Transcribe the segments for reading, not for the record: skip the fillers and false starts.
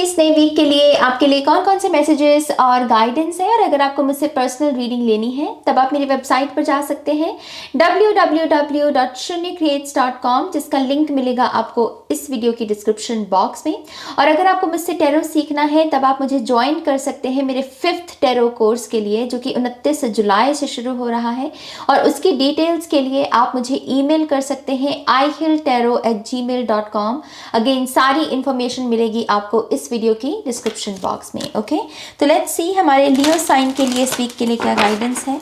इस नए वीक के लिए आपके लिए कौन कौन से मैसेजेस और गाइडेंस है, और अगर आपको मुझसे पर्सनल रीडिंग लेनी है तब आप मेरी वेबसाइट पर जा सकते हैं www.shunyacreates.com, जिसका लिंक मिलेगा आपको इस वीडियो की डिस्क्रिप्शन बॉक्स में। और अगर आपको मुझसे टैरो सीखना है तब आप मुझे ज्वाइन कर सकते हैं मेरे 5th टैरो कोर्स के लिए, जो कि 29 जुलाई से शुरू हो रहा है। और उसकी डिटेल्स के लिए आप मुझे ईमेल कर सकते हैं ihilltarot@gmail.com। अगेन सारी इंफॉर्मेशन मिलेगी आपको इस वीडियो की डिस्क्रिप्शन बॉक्स में। ओके, तो लेट्स सी हमारे लियो साइन के लिए इस वीक के लिए क्या गाइडेंस है।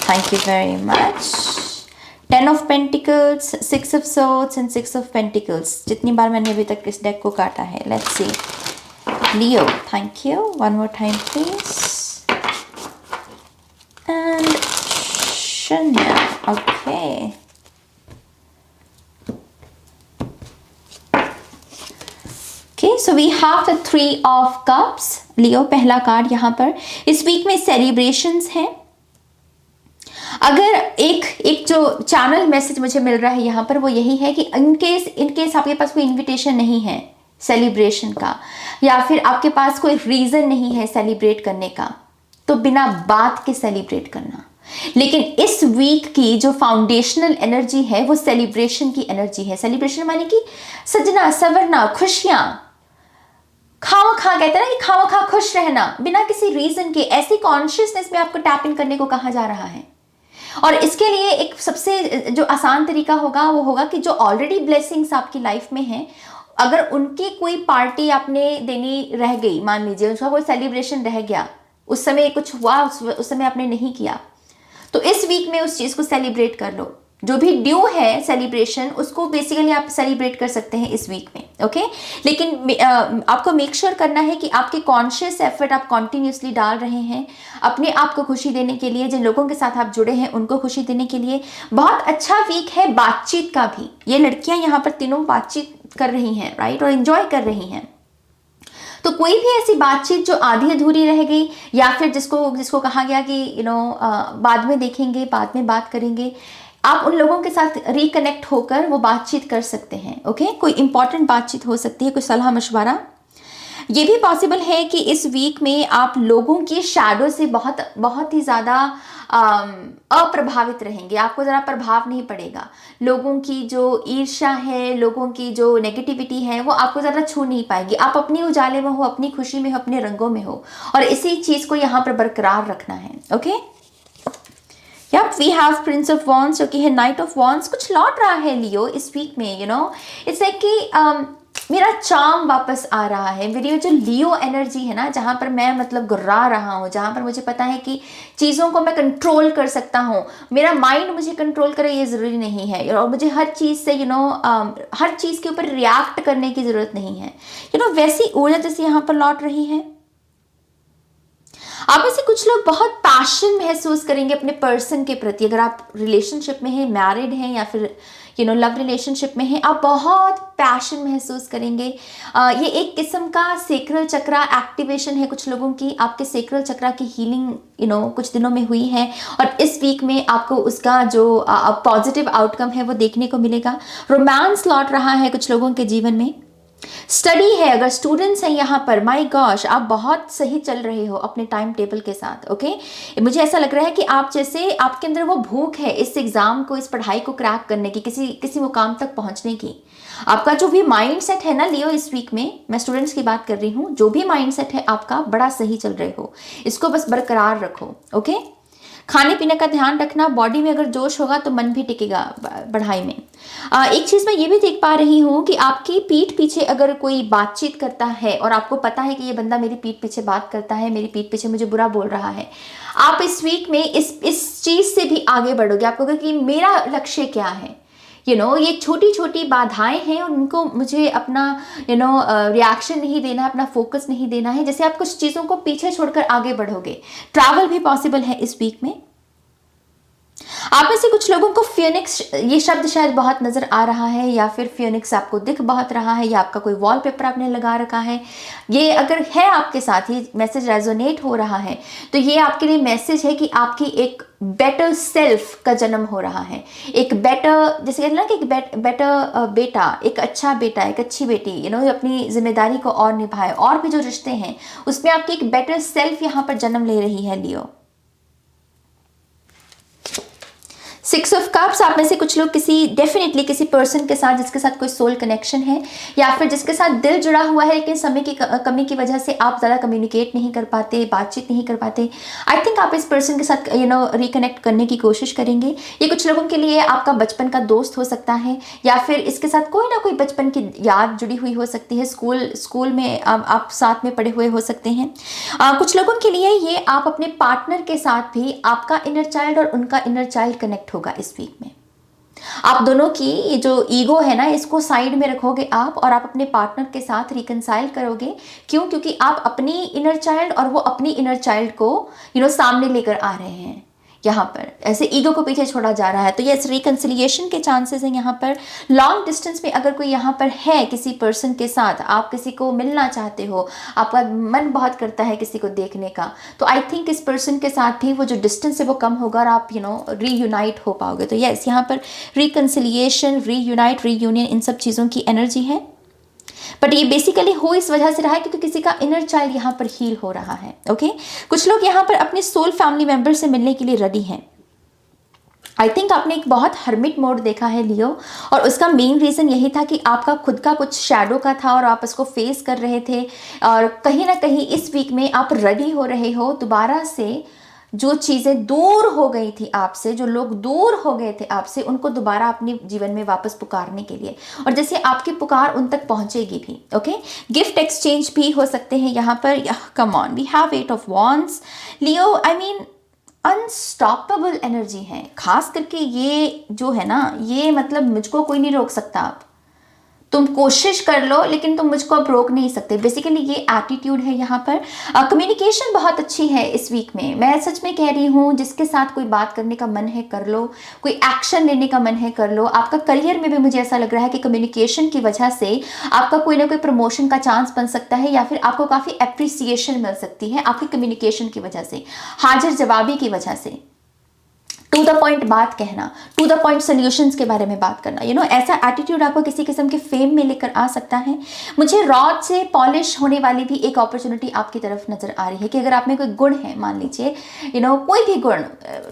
Thank you very much. 10 of pentacles, 6 of swords and 6 of pentacles, जितनी बार मैंने अभी तक इस डेक को काटा है। Let's see Leo, thank you. One more time please. And शून्य, okay. So we have the 3 of cups. Leo पहला कार्ड यहाँ पर। इस वीक में सेलिब्रेशंस हैं। अगर एक जो चैनल मैसेज मुझे मिल रहा है यहाँ पर वो यही है कि इनकेस आपके पास कोई इनविटेशन नहीं है सेलिब्रेशन का, या फिर आपके पास कोई रीजन नहीं है सेलिब्रेट करने का, तो बिना बात के सेलिब्रेट करना। लेकिन इस वीक की जो फाउंडेशनल एनर्जी है वो सेलिब्रेशन की एनर्जी है। सेलिब्रेशन माने कि सजना सवरना, खुशियां, खामखा कहते हैं ना कि खामखा खुश रहना बिना किसी रीजन के, ऐसी कॉन्शियसनेस में आपको टैप इन करने को कहा जा रहा है। और इसके लिए एक सबसे जो आसान तरीका होगा वो होगा कि जो ऑलरेडी ब्लेसिंग्स आपकी लाइफ में हैं, अगर उनकी कोई पार्टी आपने देनी रह गई, मान लीजिए उसका कोई सेलिब्रेशन रह गया, उस समय कुछ हुआ, उस समय आपने नहीं किया, तो इस वीक में उस चीज को सेलिब्रेट कर लो। जो भी ड्यू है सेलिब्रेशन, उसको बेसिकली आप सेलिब्रेट कर सकते हैं इस वीक में। ओके, लेकिन आपको मेक श्योर करना है कि आपके कॉन्शियस एफर्ट आप कॉन्टिन्यूसली डाल रहे हैं अपने आप को खुशी देने के लिए, जिन लोगों के साथ आप जुड़े हैं उनको खुशी देने के लिए। बहुत अच्छा वीक है बातचीत का भी। ये लड़कियां यहाँ पर तीनों बातचीत कर रही हैं, राइट, और एंजॉय कर रही हैं। तो कोई भी ऐसी बातचीत जो आधी अधूरी रह गई, या फिर जिसको कहा गया कि बाद में देखेंगे, बाद में बात करेंगे, आप उन लोगों के साथ रिकनेक्ट होकर वो बातचीत कर सकते हैं। ओके, कोई इंपॉर्टेंट बातचीत हो सकती है, कोई सलाह मशवरा। ये भी पॉसिबल है कि इस वीक में आप लोगों की शैडो से बहुत ही ज़्यादा अप्रभावित रहेंगे। आपको ज़रा प्रभाव नहीं पड़ेगा। लोगों की जो ईर्ष्या है, लोगों की जो नेगेटिविटी है, वो आपको ज़्यादा छू नहीं पाएगी। आप अपनी उजाले में हो, अपनी खुशी में हो, अपने रंगों में हो, और इसी चीज़ को यहाँ पर बरकरार रखना है। Okay, yup, we have prince of wands, जो कि है नाइट ऑफ वॉन्ड्स। कुछ लौट रहा है लियो इस वीक में, इट्स लाइक कि मेरा चार्म वापस आ रहा है। मेरी जो लियो एनर्जी है ना, जहाँ पर मैं मतलब गुर्रा रहा हूँ, जहाँ पर मुझे पता है कि चीज़ों को मैं कंट्रोल कर सकता हूँ, मेरा माइंड मुझे कंट्रोल करे ये ज़रूरी नहीं है, और मुझे हर चीज़ से हर चीज़ के ऊपर रिएक्ट करने की ज़रूरत नहीं है। वैसी ऊर्जा जैसे यहाँ पर लौट रही है। आप में से कुछ लोग बहुत पैशन महसूस करेंगे अपने पर्सन के प्रति। अगर आप रिलेशनशिप में हैं, मैरिड हैं, या फिर लव रिलेशनशिप में हैं, आप बहुत पैशन महसूस करेंगे। ये एक किस्म का सेक्रल चक्रा एक्टिवेशन है कुछ लोगों की। आपके सेक्रल चक्रा की हीलिंग कुछ दिनों में हुई है, और इस वीक में आपको उसका जो पॉजिटिव आउटकम है वो देखने को मिलेगा। रोमांस लौट रहा है कुछ लोगों के जीवन में। स्टडी है, अगर स्टूडेंट्स हैं यहाँ पर, माय गॉश, आप बहुत सही चल रहे हो अपने टाइम टेबल के साथ। ओके, मुझे ऐसा लग रहा है कि आप जैसे आपके अंदर वो भूख है इस एग्जाम को, इस पढ़ाई को क्रैक करने की, किसी मुकाम तक पहुंचने की। आपका जो भी माइंड सेट है ना लियो, इस वीक में, मैं स्टूडेंट्स की बात कर रही हूँ, जो भी माइंड सेट है आपका, बड़ा सही चल रहे हो। इसको बस बरकरार रखो। ओके, खाने पीने का ध्यान रखना। बॉडी में अगर जोश होगा तो मन भी टिकेगा पढ़ाई में। एक चीज़ मैं ये भी देख पा रही हूँ कि आपकी पीठ पीछे अगर कोई बातचीत करता है और आपको पता है कि ये बंदा मेरी पीठ पीछे बात करता है, मेरी पीठ पीछे मुझे बुरा बोल रहा है, आप इस वीक में इस चीज़ से भी आगे बढ़ोगे। आपको कहोगे कि मेरा लक्ष्य क्या है। ये छोटी छोटी बाधाएं हैं और उनको मुझे अपना रिएक्शन नहीं देना है, अपना फोकस नहीं देना है। जैसे आप कुछ चीज़ों को पीछे छोड़कर आगे बढ़ोगे। ट्रैवल भी पॉसिबल है इस वीक में। आप में से कुछ लोगों को फियोनिक्स ये शब्द शायद बहुत नज़र आ रहा है, या फिर फियोनिक्स आपको दिख बहुत रहा है, या आपका कोई वॉलपेपर आपने लगा रखा है। ये अगर है आपके साथ, ये मैसेज रेजोनेट हो रहा है, तो ये आपके लिए मैसेज है कि आपकी एक बेटर सेल्फ का जन्म हो रहा है। एक बेटर, जैसे कहते हैं ना कि एक बेटर बेटा, एक अच्छा बेटा, एक अच्छी बेटी, अपनी जिम्मेदारी को और निभाए, और भी जो रिश्ते हैं उसमें आपकी एक बेटर सेल्फ यहाँ पर जन्म ले रही है लियो। 6 ऑफ कप्स, आप में से कुछ लोग डेफिनेटली किसी पर्सन के साथ जिसके साथ कोई सोल कनेक्शन है, या फिर जिसके साथ दिल जुड़ा हुआ है, लेकिन समय की कमी की वजह से आप ज़्यादा कम्युनिकेट नहीं कर पाते, बातचीत नहीं कर पाते। आई थिंक आप इस पर्सन के साथ रिकनेक्ट करने की कोशिश करेंगे। ये कुछ लोगों के लिए आपका बचपन का दोस्त हो सकता है, या फिर इसके साथ कोई ना कोई बचपन की याद जुड़ी हुई हो सकती है। स्कूल में आप साथ में पढ़े हुए हो सकते हैं। कुछ लोगों के लिए ये आप अपने पार्टनर के साथ भी, आपका इनर चाइल्ड और उनका इनर चाइल्ड कनेक्ट होगा इस वीक में। आप दोनों की जो ईगो है ना, इसको साइड में रखोगे आप, और आप अपने पार्टनर के साथ रिकंसाइल करोगे। क्यों? क्योंकि आप अपनी इनर चाइल्ड और वो अपनी इनर चाइल्ड को सामने लेकर आ रहे हैं। यहाँ पर ऐसे ईगो को पीछे छोड़ा जा रहा है। तो ये रिकंसिलिएशन के चांसेस हैं यहाँ पर। लॉन्ग डिस्टेंस में अगर कोई यहाँ पर है किसी पर्सन के साथ, आप किसी को मिलना चाहते हो, आपका मन बहुत करता है किसी को देखने का, तो आई थिंक इस पर्सन के साथ भी वो जो डिस्टेंस है वो कम होगा और आप रीयूनाइट हो पाओगे। तो यस, यहाँ पर रिकंसिलिएशन, रीयूनाइट, रीयूनियन, इन सब चीज़ों की एनर्जी है। बट ये बेसिकली हो इस वजह से रहा है क्योंकि किसी का इनर चाइल्ड यहाँ पर हील हो रहा है। ओके, कुछ लोग यहाँ पर अपने सोल फैमिली मेंबर से मिलने के लिए रेडी हैं। आई थिंक आपने एक बहुत हर्मिट मोड देखा है लियो, और उसका मेन रीज़न यही था कि आपका खुद का कुछ शैडो का था और आप उसको फेस कर रहे थे, और कहीं ना कहीं इस वीक में आप रेडी हो रहे हो दोबारा से जो चीज़ें दूर हो गई थी आपसे, जो लोग दूर हो गए थे आपसे, उनको दोबारा अपने जीवन में वापस पुकारने के लिए, और जैसे आपकी पुकार उन तक पहुंचेगी भी। ओके, गिफ्ट एक्सचेंज भी हो सकते हैं यहाँ पर। Come on, we have 8 of wands Leo. I mean unstoppable energy है, खास करके ये जो है ना, ये मतलब मुझको कोई नहीं रोक सकता। आप तुम कोशिश कर लो लेकिन तुम मुझको अब रोक नहीं सकते। बेसिकली ये एटीट्यूड है यहाँ पर। कम्युनिकेशन बहुत अच्छी है इस वीक में, मैं सच में कह रही हूँ। जिसके साथ कोई बात करने का मन है कर लो, कोई एक्शन लेने का मन है कर लो। आपका करियर में भी मुझे ऐसा लग रहा है कि कम्युनिकेशन की वजह से आपका कोई ना कोई प्रमोशन का चांस बन सकता है, या फिर आपको काफ़ी अप्रिसिएशन मिल सकती है आपकी कम्युनिकेशन की वजह से, हाजिर जवाबी की वजह से। टू द पॉइंट बात कहना, टू द पॉइंट सोल्यूशंस के बारे में बात करना, ऐसा एटीट्यूड आपको किसी किस्म के फेम में लेकर आ सकता है। मुझे रॉड से पॉलिश होने वाली भी एक अपॉर्चुनिटी आपकी तरफ नजर आ रही है कि अगर आप में कोई गुण है, मान लीजिए कोई भी गुण,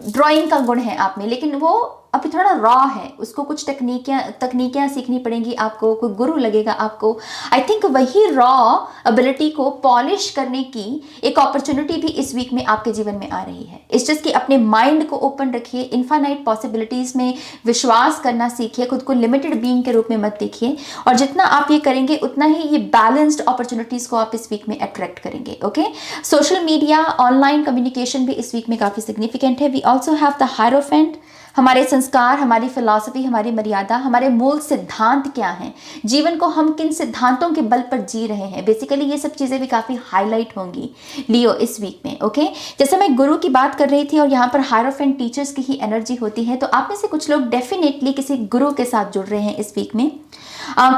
ड्राइंग का गुण है आप में, लेकिन वो अभी थोड़ा रॉ है, उसको कुछ तकनीकियाँ सीखनी पड़ेंगी आपको, कोई गुरु लगेगा आपको। आई थिंक वही रॉ एबिलिटी को पॉलिश करने की एक अपॉर्चुनिटी भी इस वीक में आपके जीवन में आ रही है। इस चीज़ कि अपने माइंड को ओपन रखिए, इन्फाइनाइट पॉसिबिलिटीज़ में विश्वास करना सीखिए, खुद को लिमिटेड बीइंग के रूप में मत देखिए, और जितना आप ये करेंगे उतना ही ये बैलेंस्ड अपॉर्चुनिटीज़ को आप इस वीक में अट्रैक्ट करेंगे। Okay, social media, online communication भी इस वीक में काफ़ी सिग्निफिकेंट है। We also have the hierophant. हमारे संस्कार, हमारी फिलॉसफी, हमारी मर्यादा, हमारे मूल सिद्धांत क्या हैं, जीवन को हम किन सिद्धांतों के बल पर जी रहे हैं, बेसिकली ये सब चीज़ें भी काफ़ी हाईलाइट होंगी लियो इस वीक में। ओके, जैसे मैं गुरु की बात कर रही थी और यहाँ पर हायरोफेंट टीचर्स की ही एनर्जी होती है, तो आप में से कुछ लोग डेफिनेटली किसी गुरु के साथ जुड़ रहे हैं इस वीक में।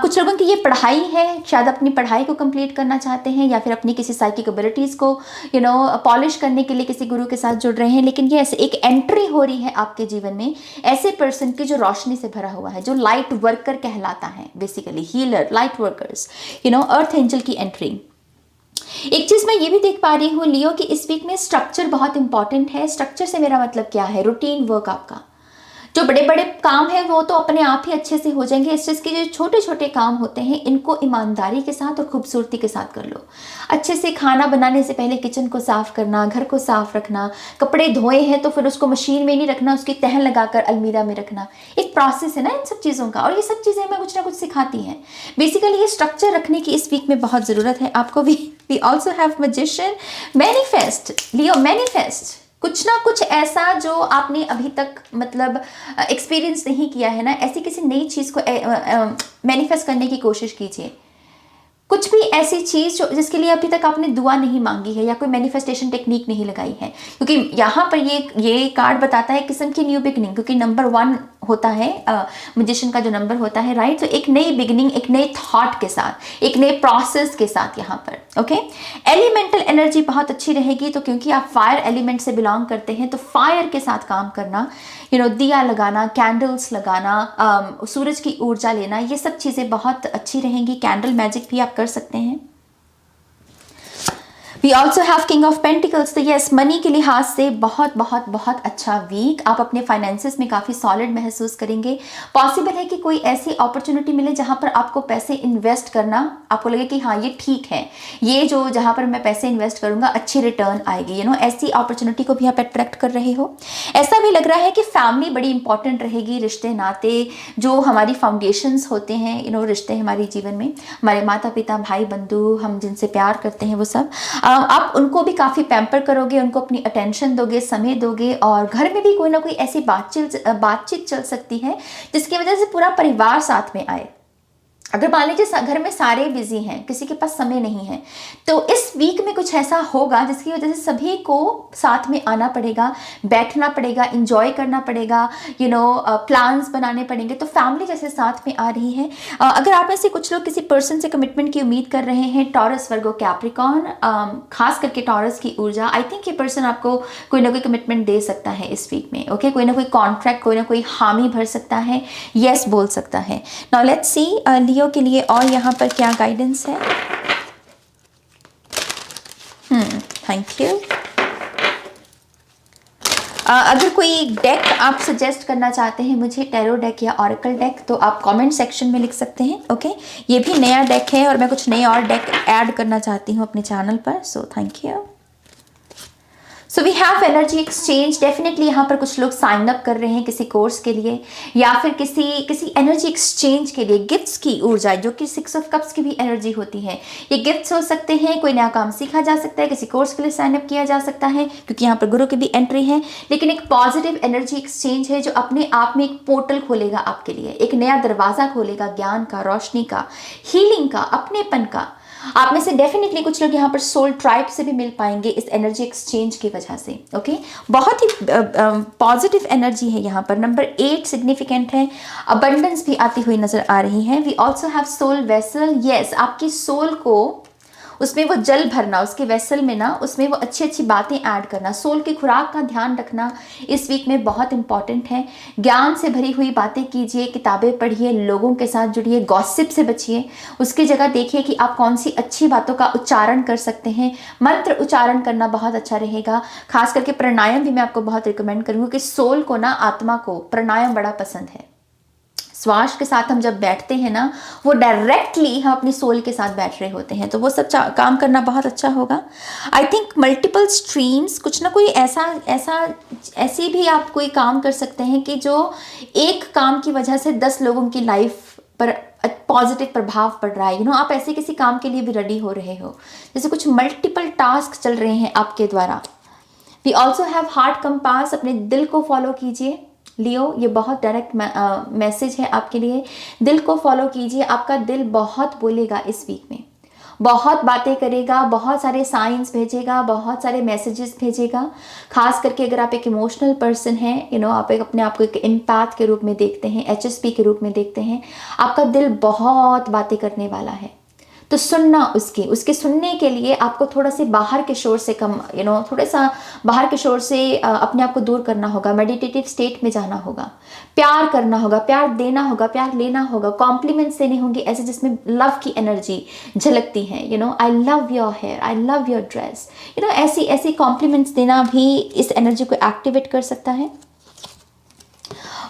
कुछ लोगों की ये पढ़ाई है, शायद अपनी पढ़ाई को कंप्लीट करना चाहते हैं, या फिर अपनी किसी साइकिक एबिलिटीज़ को पॉलिश करने के लिए किसी गुरु के साथ जुड़ रहे हैं। लेकिन ये ऐसे एक एंट्री हो रही है आपके जीवन में ऐसे पर्सन की जो रोशनी से भरा हुआ है, जो लाइट वर्कर कहलाता है, बेसिकली हीलर, लाइट वर्कर्स, अर्थ एंजल की एंट्री। एक चीज़ मैं ये भी देख पा रही हूँ लियो कि इस वीक में स्ट्रक्चर बहुत इंपॉर्टेंट है। स्ट्रक्चर से मेरा मतलब क्या है? रूटीन वर्क आपका। जो बड़े बड़े काम हैं वो तो अपने आप ही अच्छे से हो जाएंगे। इस चीज़ के जो छोटे छोटे काम होते हैं इनको ईमानदारी के साथ और खूबसूरती के साथ कर लो। अच्छे से खाना बनाने से पहले किचन को साफ़ करना, घर को साफ़ रखना, कपड़े धोए हैं तो फिर उसको मशीन में नहीं रखना, उसकी तह लगाकर अलमीरा में रखना। एक प्रोसेस है ना इन सब चीज़ों का, और ये सब चीज़ें हमें कुछ ना कुछ सिखाती हैं। बेसिकली ये स्ट्रक्चर रखने की इस वीक में बहुत ज़रूरत है आपको भी। We also have magician. Manifest Leo, manifest कुछ ना कुछ ऐसा जो आपने अभी तक मतलब एक्सपीरियंस नहीं किया है ना, ऐसी किसी नई चीज़ को मैनिफेस्ट करने की कोशिश कीजिए। कुछ भी ऐसी चीज़ जो जिसके लिए अभी तक आपने दुआ नहीं मांगी है या कोई मैनिफेस्टेशन टेक्निक नहीं लगाई है, क्योंकि यहाँ पर ये कार्ड बताता है किस्म की न्यू बिगनिंग, क्योंकि नंबर 1 होता है मैजिशियन का जो नंबर होता है, राइट। तो एक नई बिगनिंग, एक नए थॉट के साथ, एक नए प्रोसेस के साथ यहाँ पर, ओके। एलिमेंटल एनर्जी बहुत अच्छी रहेगी, तो क्योंकि आप फायर एलिमेंट से बिलोंग करते हैं तो फायर के साथ काम करना, दिया लगाना, कैंडल्स लगाना, सूरज की ऊर्जा लेना, ये सब चीज़ें बहुत अच्छी रहेंगी। कैंडल मैजिक भी आप कर सकते हैं। We also have king of pentacles, तो यस, मनी के लिहाज से बहुत बहुत बहुत अच्छा वीक। आप अपने फाइनेंसेस में काफ़ी सॉलिड महसूस करेंगे। पॉसिबल है कि कोई ऐसी अपॉर्चुनिटी मिले जहां पर आपको पैसे इन्वेस्ट करना, आपको लगे कि हाँ ये ठीक है, ये जो जहां पर मैं पैसे इन्वेस्ट करूंगा अच्छी रिटर्न आएगी, ऐसी अपॉर्चुनिटी को भी आप अट्रैक्ट कर रहे हो। ऐसा भी लग रहा है कि फैमिली बड़ी इंपॉर्टेंट रहेगी, रिश्ते नाते जो हमारी फाउंडेशंस होते हैं, रिश्ते हमारे जीवन में, हमारे माता पिता, भाई बंधु, हम जिनसे प्यार करते हैं, वो सब आप उनको भी काफ़ी पैम्पर करोगे, उनको अपनी अटेंशन दोगे, समय दोगे, और घर में भी कोई ना कोई ऐसी बातचीत चल सकती है जिसकी वजह से पूरा परिवार साथ में आए। अगर मान लीजिए घर में सारे बिजी हैं, किसी के पास समय नहीं है, तो इस वीक में कुछ ऐसा होगा जिसकी वजह से सभी को साथ में आना पड़ेगा, बैठना पड़ेगा, इंजॉय करना पड़ेगा, प्लान्स बनाने पड़ेंगे। तो फैमिली जैसे साथ में आ रही है। अगर आप में से कुछ लोग किसी पर्सन से कमिटमेंट की उम्मीद कर रहे हैं, टॉरस, वर्गो, कैप्रिकॉर्न, खास करके टॉरस की ऊर्जा, आई थिंक ये पर्सन आपको कोई ना कोई कमिटमेंट दे सकता है इस वीक में, ओके। कोई ना कोई कॉन्ट्रैक्ट, कोई ना कोई हामी भर सकता है, यस बोल सकता है। नाउ लेट्स सी लियो के लिए और यहाँ पर क्या गाइडेंस है। Thank you. अगर कोई डेक आप सजेस्ट करना चाहते हैं मुझे, टैरो डेक या ऑरेकल डेक, तो आप कमेंट सेक्शन में लिख सकते हैं, ओके। ये भी नया डेक है और मैं कुछ नए और डेक ऐड करना चाहती हूँ अपने चैनल पर, so thank you. So we have energy exchange. Definitely यहाँ पर कुछ लोग साइन अप कर रहे हैं किसी कोर्स के लिए या फिर किसी एनर्जी एक्सचेंज के लिए। गिफ्ट्स की ऊर्जा, जो कि 6 ऑफ कप्स की भी एनर्जी होती है, ये गिफ्ट्स हो सकते हैं, कोई नया काम सीखा जा सकता है, किसी कोर्स के लिए साइन अप किया जा सकता है, क्योंकि यहाँ पर गुरु की भी एंट्री है। लेकिन एक पॉजिटिव एनर्जी एक्सचेंज है जो अपने आप में एक पोर्टल खोलेगा आपके लिए, एक नया दरवाजा खोलेगा ज्ञान का, रोशनी का, हीलिंग का, अपनेपन का। आप में से डेफिनेटली कुछ लोग यहाँ पर सोल ट्राइब से भी मिल पाएंगे इस एनर्जी एक्सचेंज की वजह से, ओके। बहुत ही पॉजिटिव एनर्जी है यहाँ पर। नंबर 8 सिग्निफिकेंट है, अबंडेंस भी आती हुई नजर आ रही है। We also have soul vessel, yes, आपकी सोल को उसमें वो जल भरना, उसके वेसल में ना, उसमें वो अच्छी अच्छी बातें ऐड करना, सोल की खुराक का ध्यान रखना इस वीक में बहुत इंपॉर्टेंट है। ज्ञान से भरी हुई बातें कीजिए, किताबें पढ़िए, लोगों के साथ जुड़िए, गॉसिप से बचिए। उसकी जगह देखिए कि आप कौन सी अच्छी बातों का उच्चारण कर सकते हैं। मंत्र उच्चारण करना बहुत अच्छा रहेगा। खास करके प्राणायाम भी मैं आपको बहुत रिकमेंड करूँगी कि सोल को ना, आत्मा को प्राणायाम बड़ा पसंद है। श्वास के साथ हम जब बैठते हैं ना, वो डायरेक्टली हम अपनी सोल के साथ बैठ रहे होते हैं, तो वो सब काम करना बहुत अच्छा होगा। आई थिंक मल्टीपल स्ट्रीम्स, कुछ ना कोई ऐसी भी आप कोई काम कर सकते हैं कि जो एक काम की वजह से 10 लोगों की लाइफ पर पॉजिटिव प्रभाव पड़ रहा है। आप ऐसे किसी काम के लिए भी रेडी हो रहे हो, जैसे कुछ मल्टीपल टास्क चल रहे हैं आपके द्वारा। We also have heart compass, अपने दिल को फॉलो कीजिए लियो, ये बहुत डायरेक्ट मैसेज है आपके लिए। दिल को फॉलो कीजिए, आपका दिल बहुत बोलेगा इस वीक में, बहुत बातें करेगा, बहुत सारे साइंस भेजेगा, बहुत सारे मैसेजेस भेजेगा। खास करके अगर आप एक इमोशनल पर्सन हैं, आप अपने आप को एक एम्पैथ के रूप में देखते हैं, HSP के रूप में देखते हैं, आपका दिल बहुत बातें करने वाला है। तो सुनना, उसके सुनने के लिए आपको थोड़ा से बाहर के शोर से कम, थोड़ा सा बाहर के शोर से अपने आप को दूर करना होगा, मेडिटेटिव स्टेट में जाना होगा, प्यार करना होगा, प्यार देना होगा, प्यार लेना होगा, कॉम्प्लीमेंट्स देने होंगे ऐसे जिसमें लव की एनर्जी झलकती है। I love your hair, I love your dress, ऐसी कॉम्प्लीमेंट्स देना भी इस एनर्जी को एक्टिवेट कर सकता है।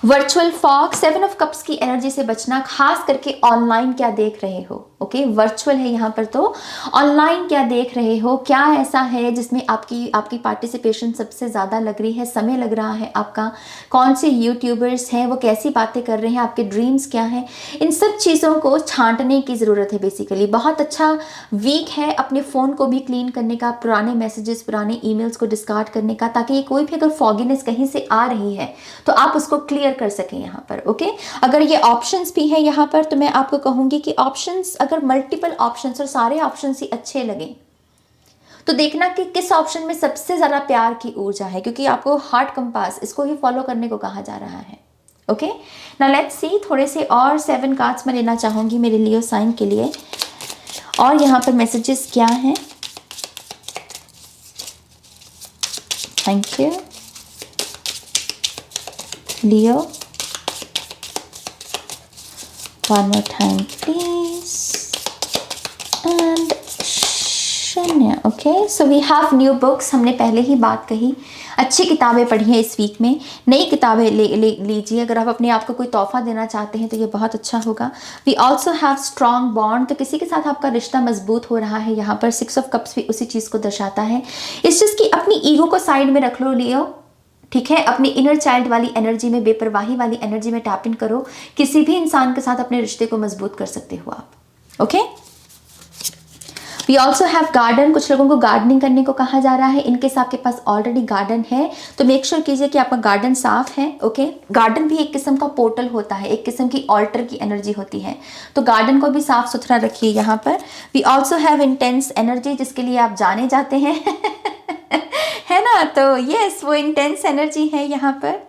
वर्चुअल फॉग, 7 ऑफ कप्स की एनर्जी से बचना, खास करके ऑनलाइन क्या देख रहे हो, ओके। वर्चुअल है यहाँ पर, तो ऑनलाइन क्या देख रहे हो, क्या ऐसा है जिसमें आपकी पार्टिसिपेशन सबसे ज़्यादा लग रही है, समय लग रहा है आपका, कौन से यूट्यूबर्स हैं, वो कैसी बातें कर रहे हैं, आपके ड्रीम्स क्या हैं, इन सब चीज़ों को छांटने की ज़रूरत है बेसिकली। बहुत अच्छा वीक है अपने फ़ोन को भी क्लीन करने का, पुराने मैसेजेस, पुराने ईमेल्स को डिस्कार्ड करने का, ताकि कोई भी अगर फॉगीनेस कहीं से आ रही है तो आप उसको क्लियर कर सकें यहाँ पर। ओके, अगर ये ऑप्शंस भी है यहाँ पर तो मैं आपको कहूँगी कि ऑप्शंस, अगर मल्टीपल ऑप्शंस और सारे ऑप्शंस ही अच्छे लगें तो देखना कि किस ऑप्शन में सबसे ज़्यादा प्यार की ऊर्जा है, क्योंकि आपको हार्ट कंपास इसको ही फॉलो करने को कहा जा रहा है। ओके, नाउ लेट्स सी, थोड़े से और 7 कार्ड्स मैं लेना चाहूँगी मेरे लियो साइन के लिए, और यहाँ पर मैसेजेस क्या हैं। Thank you Leo, one more time please, and शून्य। Okay, so we have new books, हमने पहले ही बात कही, अच्छी किताबें पढ़ी हैं इस वीक में, नई किताबें लीजिए। अगर आप अपने आप को कोई तोहफा देना चाहते हैं तो ये बहुत अच्छा होगा। We also have strong bond, तो किसी के साथ आपका रिश्ता मजबूत हो रहा है। यहाँ पर 6 ऑफ कप्स भी उसी चीज़ को दर्शाता है। इस चीज़ की अपनी ईगो को साइड में रख लो लियो, ठीक है, अपनी इनर चाइल्ड वाली एनर्जी में, बेपरवाही वाली एनर्जी में टैप इन करो। किसी भी इंसान के साथ अपने रिश्ते को मजबूत कर सकते हो आप। Okay, we also have garden, कुछ लोगों को गार्डनिंग करने को कहा जा रहा है। इनकेस आपके पास ऑलरेडी गार्डन है तो मेक श्योर कीजिए कि आपका गार्डन साफ है। ओके, गार्डन भी एक किस्म का पोर्टल होता है, एक किस्म की ऑल्टर की एनर्जी होती है, तो गार्डन को भी साफ सुथरा रखिए यहाँ पर। We also have intense energy, जिसके लिए आप जाने जाते हैं है ना, तो यस वो इंटेंस एनर्जी है यहाँ पर।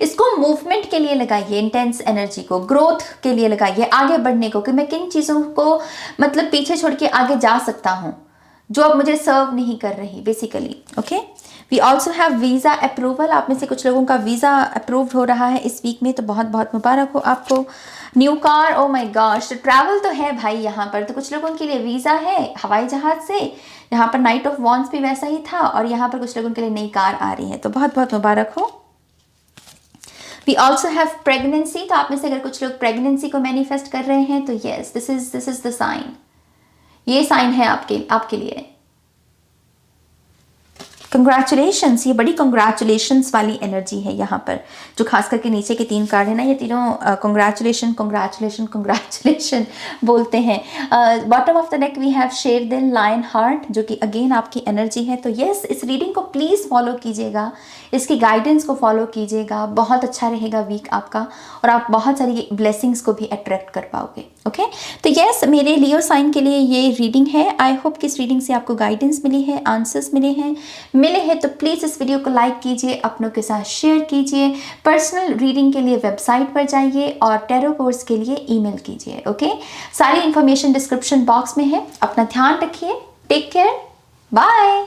इसको मूवमेंट के लिए लगाइए, इंटेंस एनर्जी को ग्रोथ के लिए लगाइए, आगे बढ़ने को, कि मैं किन चीज़ों को मतलब पीछे छोड़ के आगे जा सकता हूँ जो अब मुझे सर्व नहीं कर रही basically. Okay, we also have visa approval, आप में से कुछ लोगों का वीज़ा अप्रूव्ड हो रहा है इस वीक में, तो बहुत बहुत मुबारक हो आपको। New car, oh my gosh, travel तो है भाई यहाँ पर, तो कुछ लोगों के लिए वीज़ा है हवाई जहाज़ से, यहाँ पर नाइट ऑफ वॉन्ड्स भी वैसा ही था, और यहाँ पर कुछ लोगों के लिए नई कार आ रही है, तो बहुत बहुत मुबारक हो। वी ऑल्सो हैव प्रेगनेंसी, तो आप में से अगर कुछ लोग प्रेगनेंसी को मैनिफेस्ट कर रहे हैं तो yes this is the sign, ये साइन है आपके लिए। कंग्रेचुलेशंस, ये बड़ी कंग्रेचुलेशंस वाली एनर्जी है यहाँ पर, जो खास करके नीचे के 3 कार्ड है ना, ये तीनों कंग्रेचुलेशन कंग्रेचुलेशन कंग्रेचुलेशन बोलते हैं। Bottom of the neck we have शेर दिल, लायन हार्ट, जो कि अगेन आपकी एनर्जी है। तो यस, इस रीडिंग को प्लीज़ फॉलो कीजिएगा, इसकी गाइडेंस को फॉलो कीजिएगा, बहुत अच्छा रहेगा वीक आपका, और आप बहुत सारी ब्लेसिंग्स को भी अट्रैक्ट कर पाओगे। ओके, तो यस, मेरे लियो साइन के लिए ये रीडिंग है। आई होप कि इस रीडिंग से आपको गाइडेंस मिली है, आंसर्स मिले हैं तो प्लीज़ इस वीडियो को लाइक कीजिए, अपनों के साथ शेयर कीजिए। पर्सनल रीडिंग के लिए वेबसाइट पर जाइए और टैरो कोर्स के लिए ईमेल कीजिए। ओके, सारी इन्फॉर्मेशन डिस्क्रिप्शन बॉक्स में है। अपना ध्यान रखिए, टेक केयर, बाय।